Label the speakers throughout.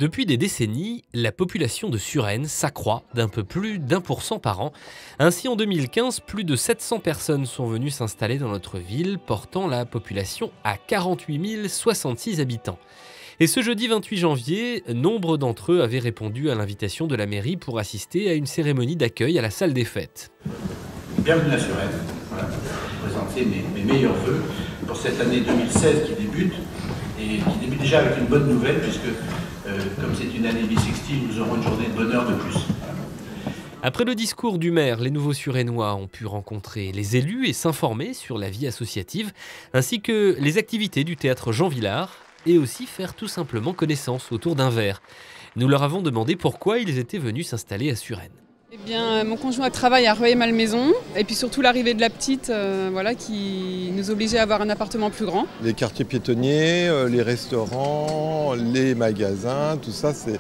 Speaker 1: Depuis des décennies, la population de Suresnes s'accroît d'un peu plus d'1% par an. Ainsi, en 2015, plus de 700 personnes sont venues s'installer dans notre ville, portant la population à 48 066 habitants. Et ce jeudi 28 janvier, nombre d'entre eux avaient répondu à l'invitation de la mairie pour assister à une cérémonie d'accueil à la salle des fêtes.
Speaker 2: Bienvenue à Suresnes. Voilà, je vais présenter mes meilleurs vœux pour cette année 2016 qui débute, et qui débute déjà avec une bonne nouvelle, puisque comme c'est une année bissextile, nous aurons une journée de bonheur de plus.
Speaker 1: Après le discours du maire, les nouveaux Suresnois ont pu rencontrer les élus et s'informer sur la vie associative, ainsi que les activités du théâtre Jean Vilar, et aussi faire tout simplement connaissance autour d'un verre. Nous leur avons demandé pourquoi ils étaient venus s'installer à Suresnes.
Speaker 3: Eh bien, mon conjoint travaille à Rueil-Malmaison, et puis surtout l'arrivée de la petite qui nous obligeait à avoir un appartement plus grand.
Speaker 4: Les quartiers piétonniers, les restaurants, les magasins, tout ça, c'est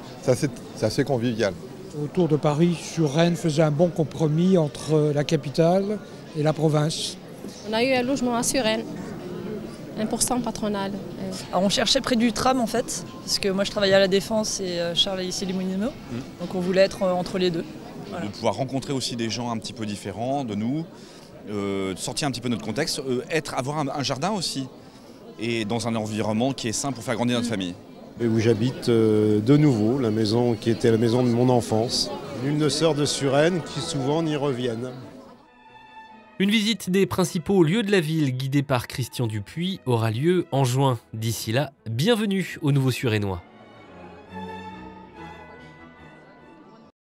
Speaker 4: assez convivial.
Speaker 5: Autour de Paris, Suresnes faisait un bon compromis entre la capitale et la province.
Speaker 6: On a eu un logement à Suresnes, 1% patronal.
Speaker 7: Alors on cherchait près du tram en fait, parce que moi je travaillais à la Défense et Charles est ici les Moulineaux, donc on voulait être entre les deux. Voilà.
Speaker 8: De pouvoir rencontrer aussi des gens un petit peu différents de nous, sortir un petit peu de notre contexte, avoir un jardin aussi, et dans un environnement qui est sain pour faire grandir notre famille.
Speaker 9: Et où j'habite de nouveau, la maison qui était la maison de mon enfance. Nul ne sort de Suresnes qui souvent n'y reviennent.
Speaker 1: Une visite des principaux lieux de la ville guidée par Christian Dupuis aura lieu en juin. D'ici là, bienvenue aux nouveaux Suresnois.